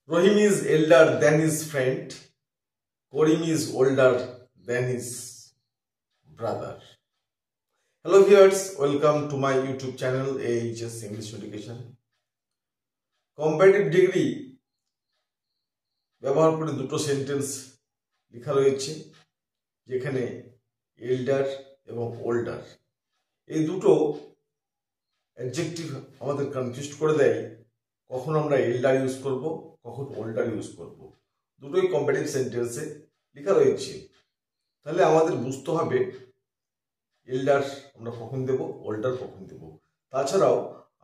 Rohim is elder than his friend. Karim is older than his brother. Hello viewers, welcome to my YouTube channel AHS English Education. Comparative degree ব্যবহার করে দুটো sentence লেখা রয়েছে যেখানে এল্ডার এবং older এই দুটো অ্যাডজেক্টিভ আমাদের কনফিউজ করে দেয় কখন আমরা এল্ডার ইউজ করব কখন ওল্ডার ইউজ করব দুটোই কম্পারেটিভ সেন্টেন্সে লেখা রয়েছে তাহলে আমাদের বুঝতে হবে এল্ডার আমরা কখন দেব ওল্ডার কখন দেব তাছাড়াও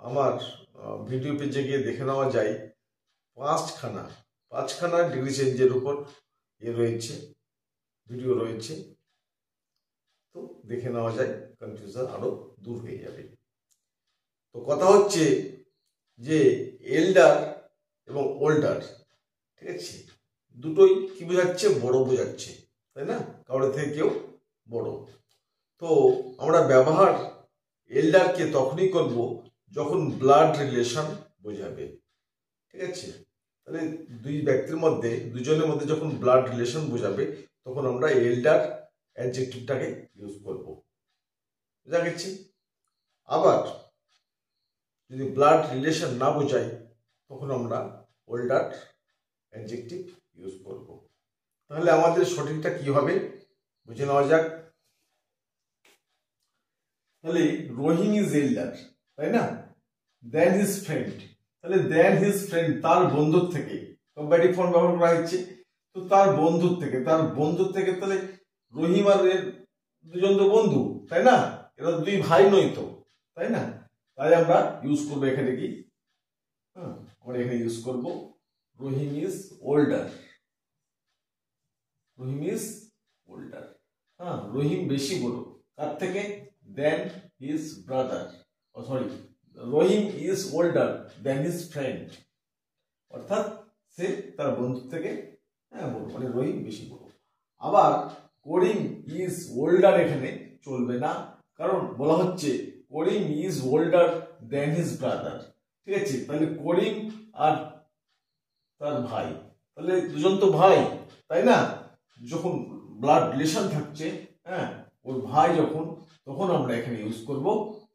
আমার ভিডিও পেজে গিয়ে দেখে নেওয়া যায় পাঁচখানা ডিগ্রি চেঞ্জের উপর রয়েছে ভিডিও রয়েছে তো দেখে নেওয়া যায় কনফিউশন আরো দূর হয়ে যাবে তো কথা হচ্ছে যে এল্ডার এবং ওল্ডার ঠিক আছে দুটোই কি বোঝাচ্ছে বড় বোঝাচ্ছে তাই না কারোর থেকে কেউ বড় তো আমরা ব্যবহার এল্ডারকে তখনই করব যখন ব্লাড রিলেশন বোঝাবে ঠিক আছে তাহলে দুই ব্যক্তির মধ্যে দুজনের মধ্যে যখন ব্লাড রিলেশন বোঝাবে তখন আমরা এল্ডার অ্যাডজেক্টিভটাকে ইউজ করব বুঝা গেছে আবার যদি ব্লাড রিলেশন না বোঝাই তখন আমরা ওল্ডার অ্যাডজেক্টিভ ইউজ করব তাহলে আমাদের সঠিকটা কি হবে বুঝে নেওয়া যাক তাহলে রহিম ইজ এল্ডার তাই না দেন হিজ ফ্রেন্ড তাহলে দেন হিজ ফ্রেন্ড তার বন্ধুর থেকে কম্পারেটিভ ফর্ম ব্যবহার করা হচ্ছে তো তার বন্ধুর থেকে তাহলে রহিম আর এর দুজন তো বন্ধু তাই না এরা দুই ভাই নয় তো তাই না তাই আমরা ইউজ করবো এখানে কি আমরা এখানে ইউজ করব রহিম ইজ ওল্ডার রহিম বেশি বড় কার থেকে than his brother Rahim is older than his friend অর্থাৎ সে তার বন্ধু থেকে বড় মানে রহিম বেশি বড় আবার করিম ইজ ওল্ডার এখানে চলবে না কারণ বলা হচ্ছে Karim is older than his brother ঠিক আছে তাহলে করিম আর তার ভাই তাহলে দুজন তো ভাই তাই না যখন ব্লাড রিলেশন থাকছে ওর ভাই যখন তখন আমরা এখানে ইউজ করব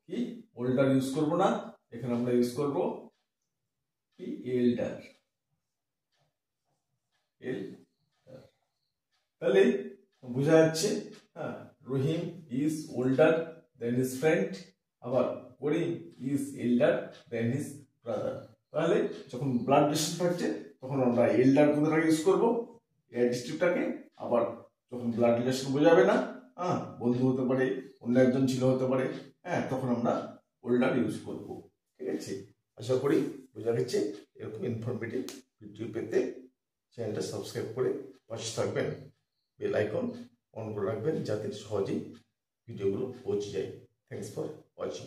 কি ওল্ডার ইউজ করব না এখানে আমরা ইউজ করব কি এল্ডার তাহলে বোঝা যাচ্ছে Rahim is older than his friend আবার Karim is elder than his brother তাহলে যখন ব্লাড রিলেশন থাকছে তখন আমরা এল্ডার কথাটাকে ইউজ করব অ্যাডজেক্টিভটাকে আবার যখন ব্লাড রিলেশন বোঝাবে না বন্ধু হতে পারে অন্য একজন ছিল হতে পারে তখন আমরা ওল্ডার ইউজ করব ঠিক আছে আশা করি বোঝা গেছে এরকম ইনফরমেটিভ ভিডিও পেতে চ্যানেলটা সাবস্ক্রাইব করে পাশে থাকবেন বেল আইকন অন করে রাখবেন যাতে সহজেই ভিডিওগুলো পৌঁছে যায় থ্যাঙ্কস ফর ওয়াচিং